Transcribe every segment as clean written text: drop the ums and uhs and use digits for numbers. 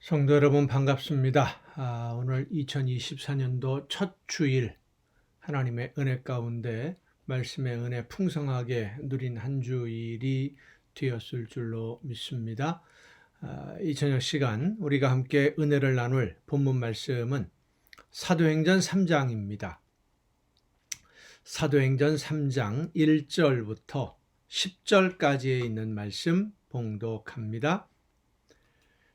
성도 여러분 반갑습니다. 오늘 2024년도 첫 주일 하나님의 은혜 가운데 말씀의 은혜 풍성하게 누린 한 주일이 되었을 줄로 믿습니다. 이 저녁 시간 우리가 함께 은혜를 나눌 본문 말씀은 사도행전 3장입니다. 사도행전 3장 1절부터 10절까지에 있는 말씀 봉독합니다.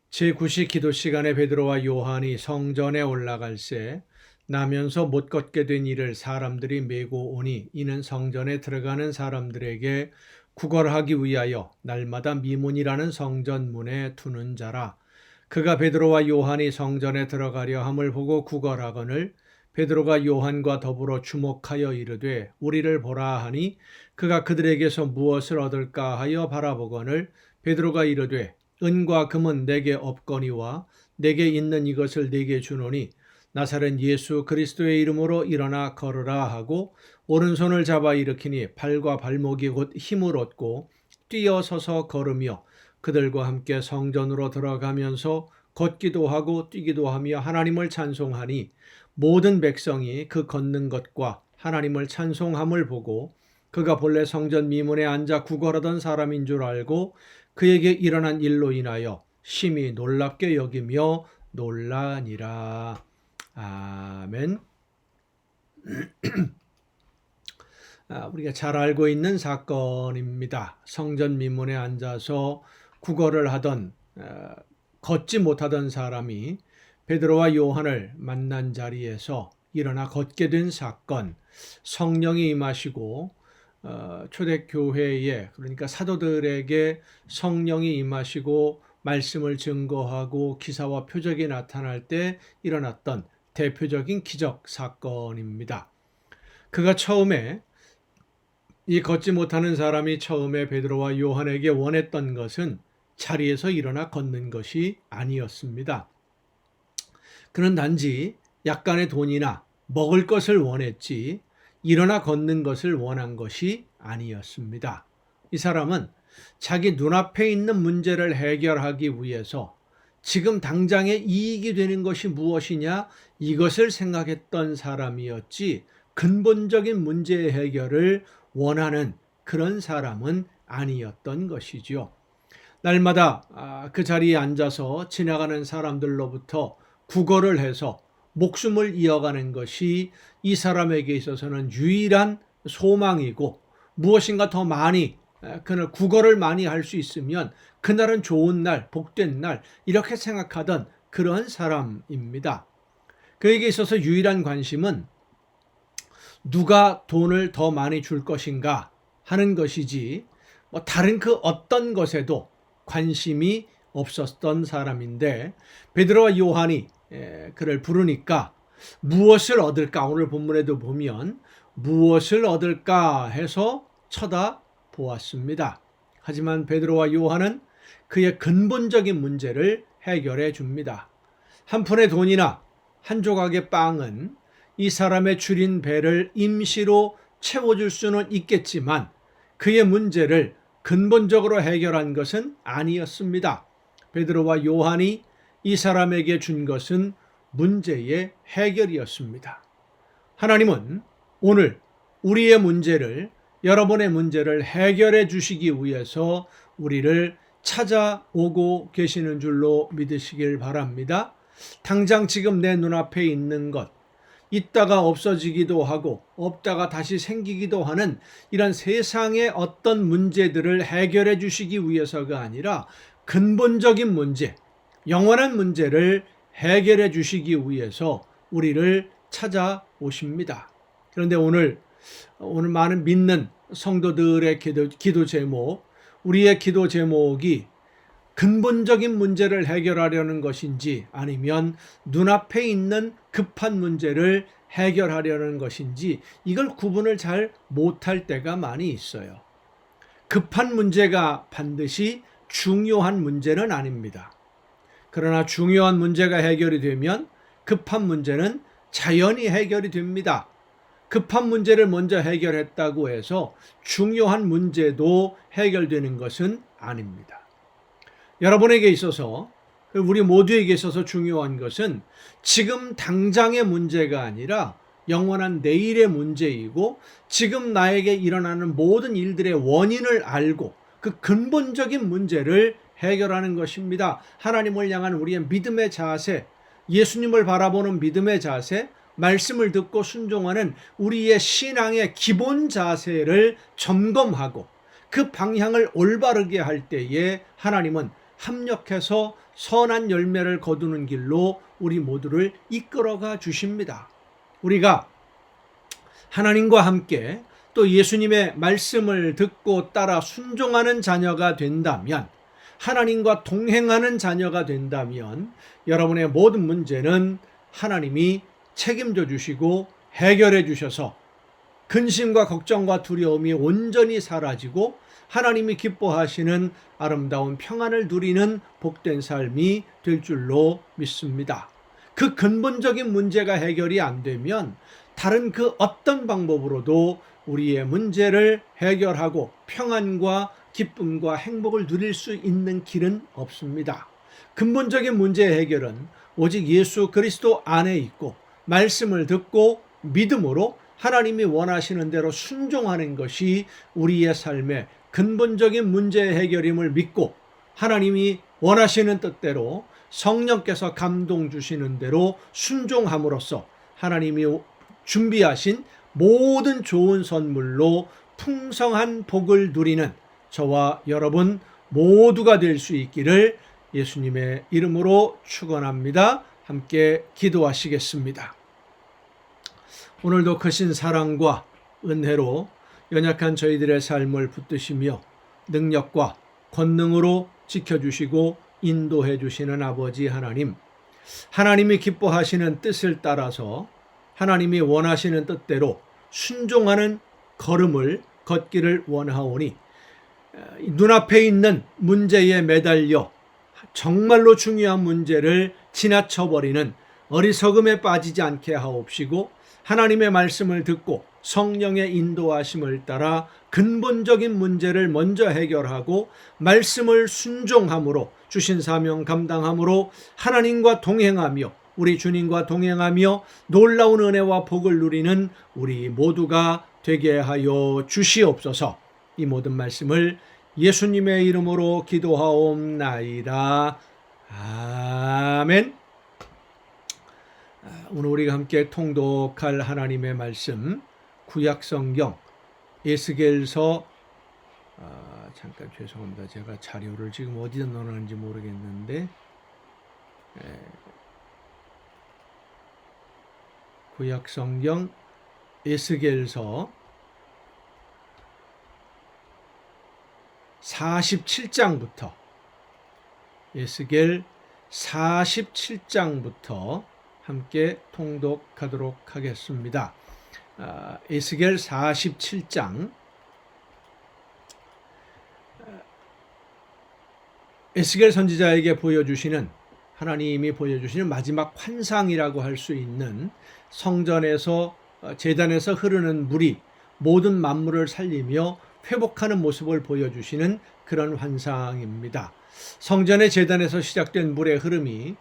제9시 기도 시간에 베드로와 요한이 성전에 올라갈새 나면서 못 걷게 된 이를 사람들이 메고 오니 이는 성전에 들어가는 사람들에게 구걸하기 위하여 날마다 미문이라는 성전 문에 두는 자라. 그가 베드로와 요한이 성전에 들어가려 함을 보고 구걸하거늘 베드로가 요한과 더불어 주목하여 이르되 우리를 보라 하니 그가 그들에게서 무엇을 얻을까 하여 바라보거늘 베드로가 이르되 은과 금은 내게 없거니와 내게 있는 이것을 내게 주노니 나사렛 예수 그리스도의 이름으로 일어나 걸으라 하고 오른손을 잡아 일으키니 발과 발목이 곧 힘을 얻고 뛰어서서 걸으며 그들과 함께 성전으로 들어가면서 걷기도 하고 뛰기도 하며 하나님을 찬송하니 모든 백성이 그 걷는 것과 하나님을 찬송함을 보고 그가 본래 성전 미문에 앉아 구걸하던 사람인 줄 알고 그에게 일어난 일로 인하여 심히 놀랍게 여기며 놀라니라. 아멘. 우리가 잘 알고 있는 사건입니다. 성전 미문에 앉아서 구걸을 하던 걷지 못하던 사람이 베드로와 요한을 만난 자리에서 일어나 걷게 된 사건, 성령이 임하시고 초대교회에 그러니까 사도들에게 성령이 임하시고 말씀을 증거하고 기사와 표적이 나타날 때 일어났던 대표적인 기적 사건입니다. 그가 처음에 이 걷지 못하는 사람이 처음에 베드로와 요한에게 원했던 것은 자리에서 일어나 걷는 것이 아니었습니다. 그는 단지 약간의 돈이나 먹을 것을 원했지 일어나 걷는 것을 원한 것이 아니었습니다. 이 사람은 자기 눈앞에 있는 문제를 해결하기 위해서 지금 당장의 이익이 되는 것이 무엇이냐 이것을 생각했던 사람이었지 근본적인 문제의 해결을 원하는 그런 사람은 아니었던 것이죠. 날마다 그 자리에 앉아서 지나가는 사람들로부터 구걸을 해서 목숨을 이어가는 것이 이 사람에게 있어서는 유일한 소망이고 무엇인가 더 많이 그날 구걸을 많이 할 수 있으면 그날은 좋은 날, 복된 날 이렇게 생각하던 그런 사람입니다. 그에게 있어서 유일한 관심은 누가 돈을 더 많이 줄 것인가 하는 것이지 다른 그 어떤 것에도 관심이 없었던 사람인데 베드로와 요한이 그를 부르니까 무엇을 얻을까 오늘 본문에도 보면 무엇을 얻을까 해서 쳐다보았습니다. 하지만 베드로와 요한은 그의 근본적인 문제를 해결해 줍니다. 한 푼의 돈이나 한 조각의 빵은 이 사람의 줄인 배를 임시로 채워줄 수는 있겠지만 그의 문제를 근본적으로 해결한 것은 아니었습니다. 베드로와 요한이 이 사람에게 준 것은 문제의 해결이었습니다. 하나님은 오늘 우리의 문제를 여러분의 문제를 해결해 주시기 위해서 우리를 찾아오고 계시는 줄로 믿으시길 바랍니다. 당장 지금 내 눈앞에 있는 것, 있다가 없어지기도 하고 없다가 다시 생기기도 하는 이런 세상의 어떤 문제들을 해결해 주시기 위해서가 아니라 근본적인 문제, 영원한 문제를 해결해 주시기 위해서 우리를 찾아오십니다. 그런데 오늘 많은 믿는 성도들의 기도 제목, 우리의 기도 제목이 근본적인 문제를 해결하려는 것인지 아니면 눈앞에 있는 급한 문제를 해결하려는 것인지 이걸 구분을 잘 못할 때가 많이 있어요. 급한 문제가 반드시 중요한 문제는 아닙니다. 그러나 중요한 문제가 해결이 되면 급한 문제는 자연히 해결이 됩니다. 급한 문제를 먼저 해결했다고 해서 중요한 문제도 해결되는 것은 아닙니다. 여러분에게 있어서 우리 모두에게 있어서 중요한 것은 지금 당장의 문제가 아니라 영원한 내일의 문제이고, 지금 나에게 일어나는 모든 일들의 원인을 알고 그 근본적인 문제를 해결하는 것입니다. 하나님을 향한 우리의 믿음의 자세, 예수님을 바라보는 믿음의 자세, 말씀을 듣고 순종하는 우리의 신앙의 기본 자세를 점검하고 그 방향을 올바르게 할 때에 하나님은 합력해서 선한 열매를 거두는 길로 우리 모두를 이끌어가 주십니다. 우리가 하나님과 함께 또 예수님의 말씀을 듣고 따라 순종하는 자녀가 된다면, 하나님과 동행하는 자녀가 된다면 여러분의 모든 문제는 하나님이 책임져 주시고 해결해 주셔서 근심과 걱정과 두려움이 온전히 사라지고 하나님이 기뻐하시는 아름다운 평안을 누리는 복된 삶이 될 줄로 믿습니다. 그 근본적인 문제가 해결이 안 되면 다른 그 어떤 방법으로도 우리의 문제를 해결하고 평안과 기쁨과 행복을 누릴 수 있는 길은 없습니다. 근본적인 문제 해결은 오직 예수 그리스도 안에 있고, 말씀을 듣고 믿음으로 하나님이 원하시는 대로 순종하는 것이 우리의 삶의 근본적인 문제 해결임을 믿고, 하나님이 원하시는 뜻대로 성령께서 감동 주시는 대로 순종함으로써 하나님이 준비하신 모든 좋은 선물로 풍성한 복을 누리는 저와 여러분 모두가 될 수 있기를 예수님의 이름으로 축원합니다. 함께 기도하시겠습니다. 오늘도 크신 사랑과 은혜로 연약한 저희들의 삶을 붙드시며 능력과 권능으로 지켜주시고 인도해 주시는 아버지 하나님, 하나님이 기뻐하시는 뜻을 따라서 하나님이 원하시는 뜻대로 순종하는 걸음을 걷기를 원하오니, 눈앞에 있는 문제에 매달려 정말로 중요한 문제를 지나쳐버리는 어리석음에 빠지지 않게 하옵시고, 하나님의 말씀을 듣고 성령의 인도하심을 따라 근본적인 문제를 먼저 해결하고 말씀을 순종함으로 주신 사명 감당함으로 하나님과 동행하며 우리 주님과 동행하며 놀라운 은혜와 복을 누리는 우리 모두가 되게 하여 주시옵소서. 이 모든 말씀을 예수님의 이름으로 기도하옵나이다. 아멘. 오늘 우리가 함께 통독할 하나님의 말씀, 구약성경 에스겔서, 잠깐 죄송합니다. 제가 자료를 지금 어디다 넣어놨는지 모르겠는데, 구약성경 에스겔서 47장부터 에스겔 47장부터 함께 통독하도록 하겠습니다. 에스겔 47장, 에스겔 선지자에게 보여주시는, 하나님이 보여주시는 마지막 환상이라고 할 수 있는, 성전에서 제단에서 흐르는 물이 모든 만물을 살리며 회복하는 모습을 보여주시는 그런 환상입니다. 성전의 제단에서 시작된 물의 흐름이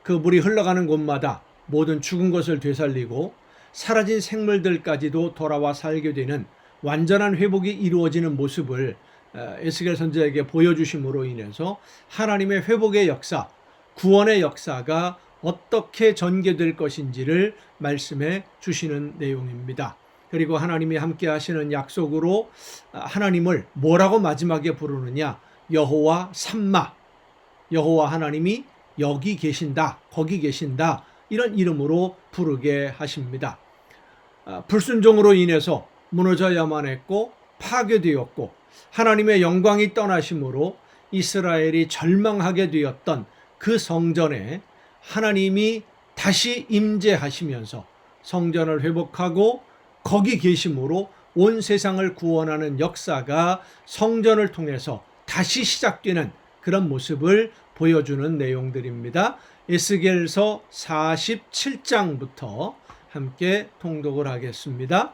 그 물이 흘러가는 곳마다 모든 죽은 것을 되살리고 사라진 생물들까지도 돌아와 살게 되는 완전한 회복이 이루어지는 모습을 에스겔 선지자에게 보여주심으로 인해서 하나님의 회복의 역사, 구원의 역사가 어떻게 전개될 것인지를 말씀해 주시는 내용입니다. 그리고 하나님이 함께 하시는 약속으로 하나님을 뭐라고 마지막에 부르느냐? 여호와 삼마, 여호와 하나님이 여기 계신다, 거기 계신다, 이런 이름으로 부르게 하십니다. 불순종으로 인해서 무너져야만 했고 파괴되었고 하나님의 영광이 떠나심으로 이스라엘이 절망하게 되었던 그 성전에 하나님이 다시 임재하시면서 성전을 회복하고 거기 계심으로 온 세상을 구원하는 역사가 성전을 통해서 다시 시작되는 그런 모습을 보여주는 내용들입니다. 에스겔서 47장부터 함께 통독을 하겠습니다.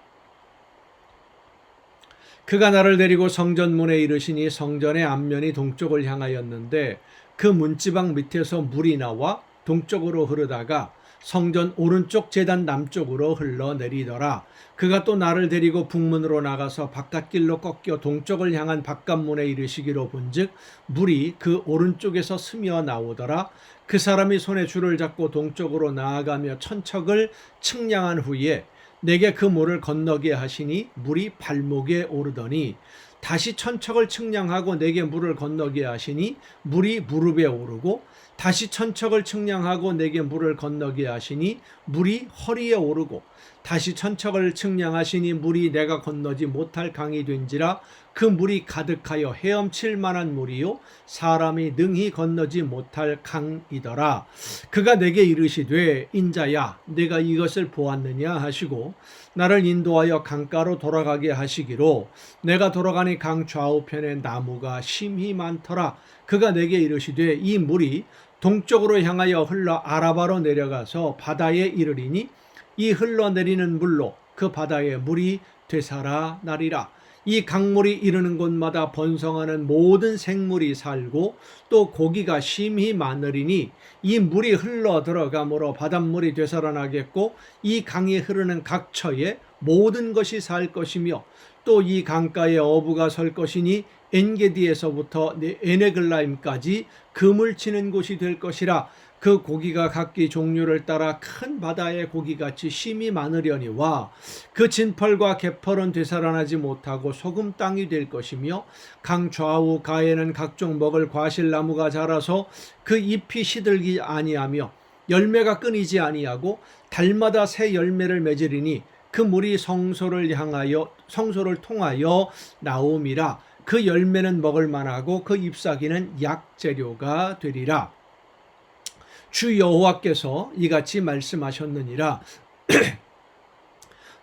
그가 나를 데리고 성전문에 이르시니 성전의 앞면이 동쪽을 향하였는데 그 문지방 밑에서 물이 나와 동쪽으로 흐르다가 성전 오른쪽 제단 남쪽으로 흘러내리더라. 그가 또 나를 데리고 북문으로 나가서 바깥길로 꺾여 동쪽을 향한 바깥문에 이르시기로 본즉 물이 그 오른쪽에서 스며 나오더라. 그 사람이 손에 줄을 잡고 동쪽으로 나아가며 천척을 측량한 후에 내게 그 물을 건너게 하시니 물이 발목에 오르더니 다시 천척을 측량하고 내게 물을 건너게 하시니 물이 무릎에 오르고 다시 천척을 측량하고 내게 물을 건너게 하시니 물이 허리에 오르고 다시 천척을 측량하시니 물이 내가 건너지 못할 강이 된지라 그 물이 가득하여 헤엄칠 만한 물이요 사람이 능히 건너지 못할 강이더라. 그가 내게 이르시되 인자야 내가 이것을 보았느냐 하시고 나를 인도하여 강가로 돌아가게 하시기로 내가 돌아가니 강 좌우편에 나무가 심히 많더라. 그가 내게 이르시되 이 물이 동쪽으로 향하여 흘러 아라바로 내려가서 바다에 이르리니 이 흘러내리는 물로 그 바다의 물이 되살아나리라. 이 강물이 이르는 곳마다 번성하는 모든 생물이 살고 또 고기가 심히 많으리니 이 물이 흘러 들어가므로 바닷물이 되살아나겠고 이 강이 흐르는 각 처에 모든 것이 살 것이며 또 이 강가에 어부가 설 것이니 엔게디에서부터 에네글라임까지 금을 치는 곳이 될 것이라. 그 고기가 각기 종류를 따라 큰 바다의 고기같이 심히 많으려니와 그 진펄과 개펄은 되살아나지 못하고 소금 땅이 될 것이며 강 좌우 가에는 각종 먹을 과실나무가 자라서 그 잎이 시들기 아니하며 열매가 끊이지 아니하고 달마다 새 열매를 맺으리니 그 물이 성소를 통하여 나옴이라. 그 열매는 먹을 만하고 그 잎사귀는 약재료가 되리라. 주 여호와께서 이같이 말씀하셨느니라.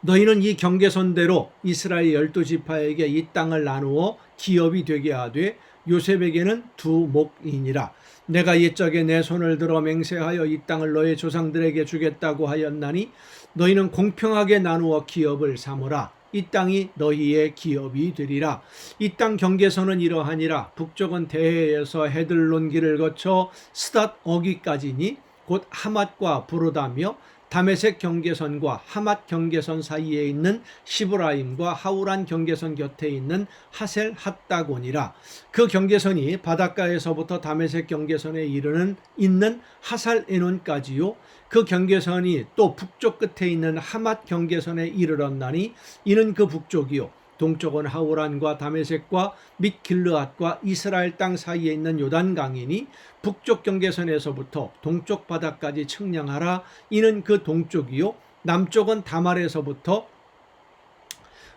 너희는 이 경계선대로 이스라엘 12지파에게 이 땅을 나누어 기업이 되게 하되 요셉에게는 두 목이니라. 내가 옛적에 내 손을 들어 맹세하여 이 땅을 너희 조상들에게 주겠다고 하였나니 너희는 공평하게 나누어 기업을 삼으라. 이 땅이 너희의 기업이 되리라. 이 땅 경계선은 이러하니라. 북쪽은 대해에서 헤들론 길을 거쳐 스닷 어기까지니 곧 하맛과 부르다며 다메섹 경계선과 하맛 경계선 사이에 있는 시브라임과 하우란 경계선 곁에 있는 하셀 핫다곤이라. 그 경계선이 바닷가에서부터 다메섹 경계선에 있는 하살 에논까지요. 그 경계선이 또 북쪽 끝에 있는 하맛 경계선에 이르렀나니 이는 그 북쪽이요. 동쪽은 하우란과 다메섹과 및 길르앗과 이스라엘 땅 사이에 있는 요단강이니 북쪽 경계선에서부터 동쪽 바다까지 측량하라. 이는 그 동쪽이요. 남쪽은 다말에서부터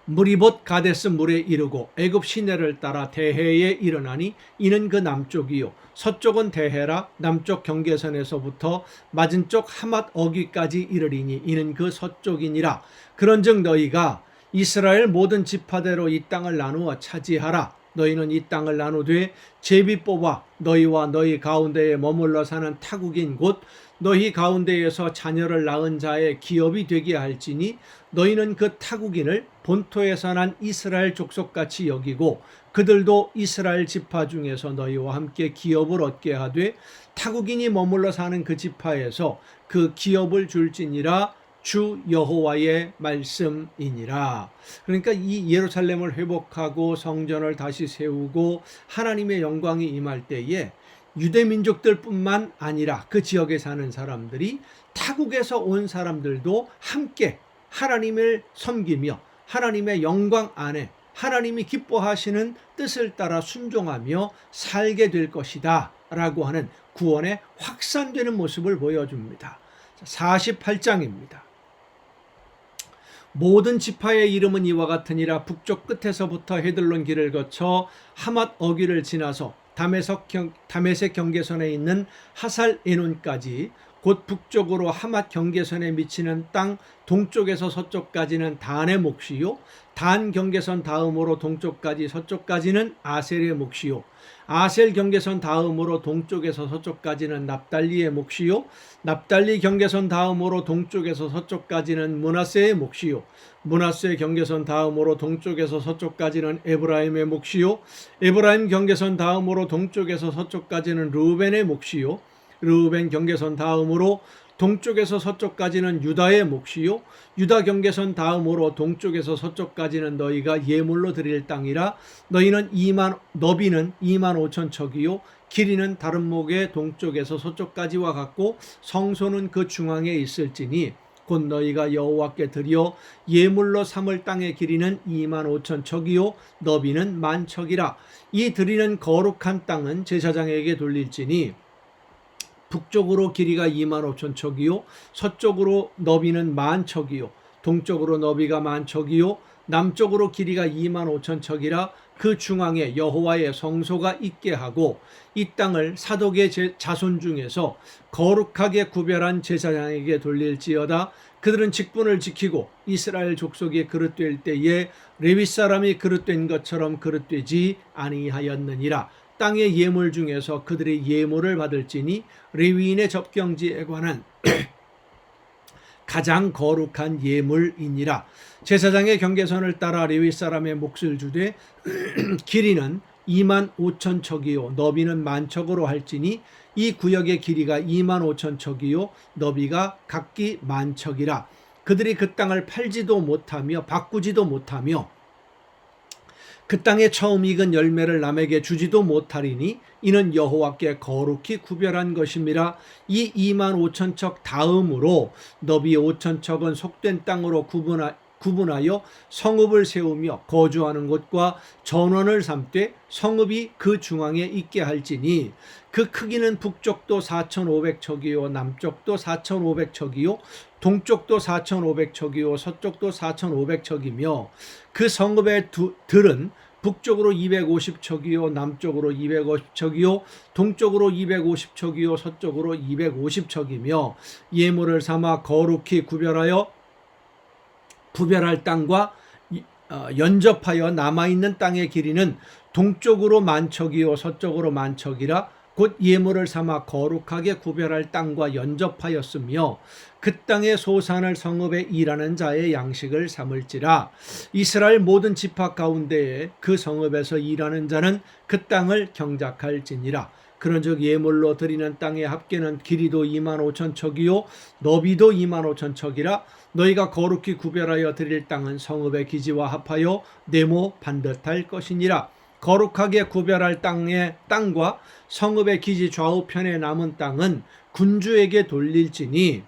무리봇 가데스 물에 이르고 애굽 시내를 따라 대해에 일어나니 이는 그 남쪽이요. 서쪽은 대해라. 남쪽 경계선에서부터 맞은쪽 하맛 어귀까지 이르리니 이는 그 서쪽이니라. 그런즉 너희가 이스라엘 모든 지파대로 이 땅을 나누어 차지하라. 너희는 이 땅을 나누되 제비 뽑아 너희와 너희 가운데에 머물러 사는 타국인 곧 너희 가운데에서 자녀를 낳은 자의 기업이 되게 할지니 너희는 그 타국인을 본토에서 난 이스라엘 족속같이 여기고 그들도 이스라엘 지파 중에서 너희와 함께 기업을 얻게 하되 타국인이 머물러 사는 그 지파에서 그 기업을 줄지니라. 주 여호와의 말씀이니라. 그러니까 이 예루살렘을 회복하고 성전을 다시 세우고 하나님의 영광이 임할 때에 유대 민족들뿐만 아니라 그 지역에 사는 사람들이 타국에서 온 사람들도 함께 하나님을 섬기며 하나님의 영광 안에 하나님이 기뻐하시는 뜻을 따라 순종하며 살게 될 것이다 라고 하는 구원의 확산되는 모습을 보여줍니다. 48장입니다. 모든 지파의 이름은 이와 같으니라. 북쪽 끝에서부터 헤들론 길을 거쳐 하맛 어귀를 지나서 다메섹 경계선에 있는 하살 에논까지 곧 북쪽으로 하맛 경계선에 미치는 땅 동쪽에서 서쪽까지는 단의 몫이요 단 경계선 다음으로 동쪽까지 서쪽까지는 아셀의 몫이요 아셀 경계선 다음으로 동쪽에서 서쪽까지는 납달리의 몫이요 납달리 경계선 다음으로 동쪽에서 서쪽까지는 므낫세의 몫이요 므낫세 경계선 다음으로 동쪽에서 서쪽까지는 에브라임의 몫이요 에브라임 경계선 다음으로 동쪽에서 서쪽까지는 르우벤의 몫이요 르우벤 경계선 다음으로 동쪽에서 서쪽까지는 유다의 몫이요 유다 경계선 다음으로 동쪽에서 서쪽까지는 너희가 예물로 드릴 땅이라 너비는 2만 5천 척이요 길이는 다른 목의 동쪽에서 서쪽까지와 같고 성소는 그 중앙에 있을지니 곧 너희가 여호와께 드려 예물로 삼을 땅의 길이는 2만 5천 척이요 너비는 1만 척이라 이 드리는 거룩한 땅은 제사장에게 돌릴지니 북쪽으로 길이가 2만 5천 척이요 서쪽으로 너비는 1만 척이요 동쪽으로 너비가 1만 척이요 남쪽으로 길이가 2만 5천 척이라 그 중앙에 여호와의 성소가 있게 하고 이 땅을 사독의 자손 중에서 거룩하게 구별한 제사장에게 돌릴지어다 그들은 직분을 지키고 이스라엘 족속이 그릇될 때에 레위 사람이 그릇된 것처럼 그릇되지 아니하였느니라 땅의 예물 중에서 그들의 예물을 받을지니 레위인의 접경지에 관한 가장 거룩한 예물이니라. 제사장의 경계선을 따라 레위 사람의 몫을 주되 길이는 2만 5천 척이요 너비는 1만 척으로 할지니 이 구역의 길이가 2만 5천 척이요 너비가 각기 1만 척이라. 그들이 그 땅을 팔지도 못하며 바꾸지도 못하며 그 땅에 처음 익은 열매를 남에게 주지도 못하리니 이는 여호와께 거룩히 구별한 것임이라. 이 2만 5천 척 다음으로 너비 5천 척은 속된 땅으로 구분하여 성읍을 세우며 거주하는 곳과 전원을 삼되 성읍이 그 중앙에 있게 할지니 그 크기는 북쪽도 4,500척이요 남쪽도 4,500척이요 동쪽도 4,500척이요 서쪽도 4,500척이며 그 성읍의 들은 북쪽으로 250척이요 남쪽으로 250척이요 동쪽으로 250척이요 서쪽으로 250척이며 예물을 삼아 거룩히 구별할 땅과 연접하여 남아있는 땅의 길이는 동쪽으로 1만 척이요 서쪽으로 1만 척이라. 곧 예물을 삼아 거룩하게 구별할 땅과 연접하였으며 그 땅의 소산을 성읍에 일하는 자의 양식을 삼을지라. 이스라엘 모든 지파 가운데에 그 성읍에서 일하는 자는 그 땅을 경작할지니라. 그런즉 예물로 드리는 땅의 합계는 길이도 2만 5천 척이요 너비도 2만 5천 척이라. 너희가 거룩히 구별하여 드릴 땅은 성읍의 기지와 합하여 네모 반듯할 것이니라. 거룩하게 구별할 땅과 성읍의 기지 좌우편에 남은 땅은 군주에게 돌릴지니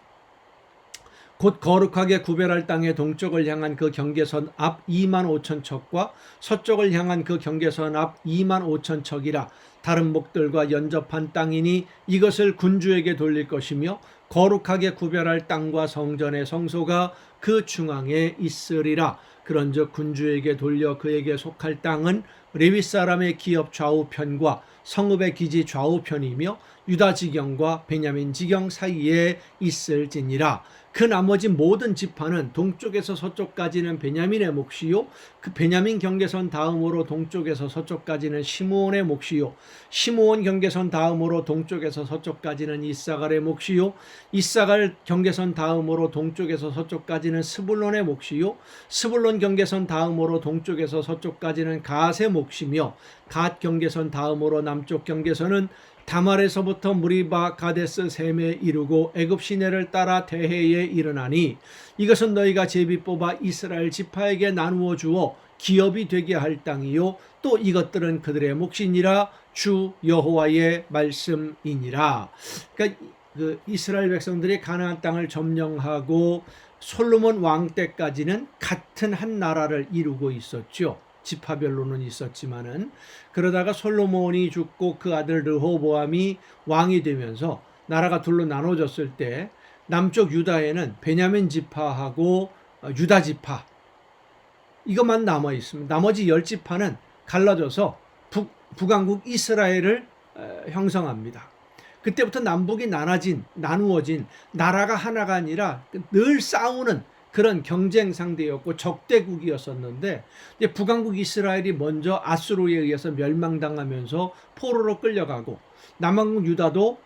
곧 거룩하게 구별할 땅의 동쪽을 향한 그 경계선 앞 2만 5천 척과 서쪽을 향한 그 경계선 앞 2만 5천 척이라. 다른 목들과 연접한 땅이니 이것을 군주에게 돌릴 것이며 거룩하게 구별할 땅과 성전의 성소가 그 중앙에 있으리라. 그런즉 군주에게 돌려 그에게 속할 땅은 레위 사람의 기업 좌우편과 성읍의 기지 좌우편이며 유다 지경과 베냐민 지경 사이에 있을지니라. 그 나머지 모든 지파는 동쪽에서 서쪽까지는 베냐민의 몫이요 그 베냐민 경계선 다음으로 동쪽에서 서쪽까지는 시므온의 몫이요 시므온 경계선 다음으로 동쪽에서 서쪽까지는 이사갈의 몫이요 이사갈 경계선 다음으로 동쪽에서 서쪽까지는 스불론의 몫이요 스불론 경계선 다음으로 동쪽에서 서쪽까지는 갓의 몫이며 갓 경계선 다음으로 남쪽 경계선은 다말에서부터 무리바 가데스 셈에 이르고 애굽 시내를 따라 대해에 이르나니 이것은 너희가 제비 뽑아 이스라엘 지파에게 나누어 주어 기업이 되게 할 땅이요 또 이것들은 그들의 몫이니라. 주 여호와의 말씀이니라. 그러니까 그 이스라엘 백성들이 가나안 땅을 점령하고 솔로몬 왕 때까지는 같은 한 나라를 이루고 있었죠. 지파별로는 있었지만은 그러다가 솔로몬이 죽고 그 아들 르호보암이 왕이 되면서 나라가 둘로 나눠졌을 때 남쪽 유다에는 베냐민 지파하고 유다 지파 이것만 남아 있습니다. 나머지 10지파는 갈라져서 북왕국 이스라엘을 형성합니다. 그때부터 남북이 나누어진 나라가 하나가 아니라 늘 싸우는 그런 경쟁 상대였고 적대국이었었는데, 이제 북왕국 이스라엘이 먼저 아수르에 의해서 멸망당하면서 포로로 끌려가고, 남왕국 유다도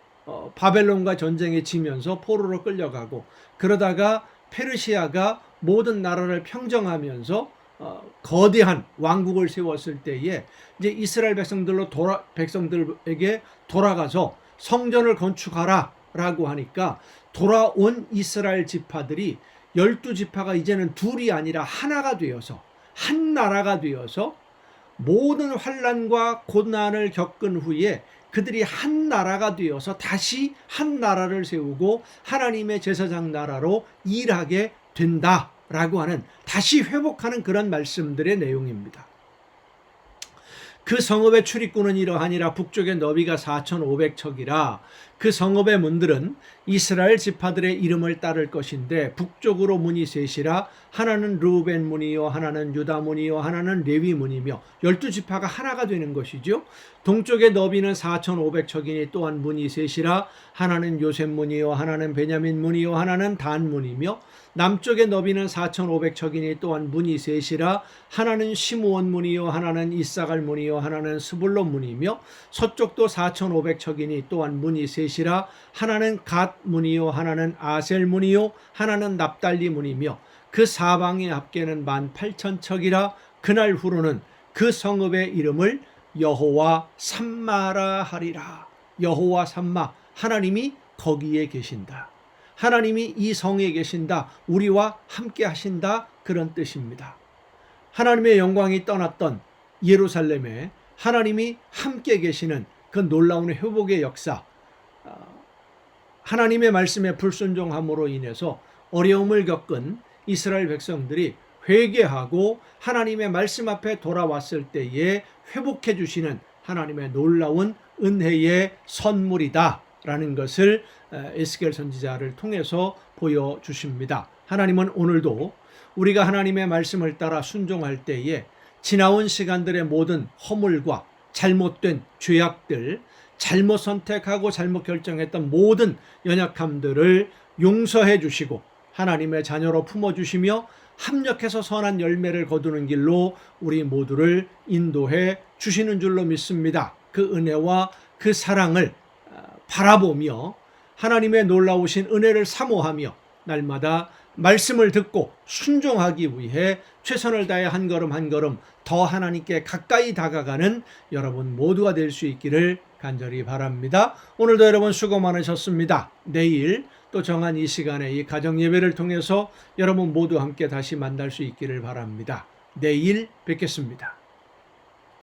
바벨론과 전쟁에 지면서 포로로 끌려가고, 그러다가 페르시아가 모든 나라를 평정하면서 거대한 왕국을 세웠을 때에 이제 이스라엘 백성들에게 돌아가서 성전을 건축하라라고 하니까, 돌아온 이스라엘 지파들이 12지파가 이제는 둘이 아니라 하나가 되어서, 한 나라가 되어서 모든 환난과 고난을 겪은 후에 그들이 한 나라가 되어서 다시 한 나라를 세우고 하나님의 제사장 나라로 일하게 된다라고 하는, 다시 회복하는 그런 말씀들의 내용입니다. 그 성읍의 출입구는 이러하니라. 북쪽의 너비가 4,500척이라. 그 성읍의 문들은 이스라엘 지파들의 이름을 따를 것인데, 북쪽으로 문이 셋이라. 하나는 르우벤 문이요, 하나는 유다 문이요, 하나는 레위 문이며 12지파가 하나가 되는 것이죠. 동쪽의 너비는 4,500척이니 또한 문이 셋이라. 하나는 요셉 문이요, 하나는 베냐민 문이요, 하나는 단 문이며, 남쪽의 너비는 4,500척이니 또한 문이 셋이라. 하나는 시므온 문이요, 하나는 이사갈 문이요, 하나는 스불론 문이며, 서쪽도 4,500척이니 또한 문이 셋이라. 하나는 갓 문이요, 하나는 아셀 문이요, 하나는 납달리 문이며, 그 사방의 합계는 18,000척이라. 그날 후로는 그 성읍의 이름을 여호와 삼마라 하리라. 여호와 삼마, 하나님이 거기에 계신다, 하나님이 이 성에 계신다, 우리와 함께 하신다, 그런 뜻입니다. 하나님의 영광이 떠났던 예루살렘에 하나님이 함께 계시는 그 놀라운 회복의 역사, 하나님의 말씀에 불순종함으로 인해서 어려움을 겪은 이스라엘 백성들이 회개하고 하나님의 말씀 앞에 돌아왔을 때에 회복해 주시는 하나님의 놀라운 은혜의 선물이다 라는 것을 에스겔 선지자를 통해서 보여주십니다. 하나님은 오늘도 우리가 하나님의 말씀을 따라 순종할 때에 지나온 시간들의 모든 허물과 잘못된 죄악들, 잘못 선택하고 잘못 결정했던 모든 연약함들을 용서해 주시고 하나님의 자녀로 품어주시며 합력해서 선한 열매를 거두는 길로 우리 모두를 인도해 주시는 줄로 믿습니다. 그 은혜와 그 사랑을 바라보며 하나님의 놀라우신 은혜를 사모하며 날마다 말씀을 듣고 순종하기 위해 최선을 다해 한 걸음 한 걸음 더 하나님께 가까이 다가가는 여러분 모두가 될 수 있기를 간절히 바랍니다. 오늘도 여러분 수고 많으셨습니다. 내일 또 정한 이 시간에 이 가정 예배를 통해서 여러분 모두 함께 다시 만날 수 있기를 바랍니다. 내일 뵙겠습니다.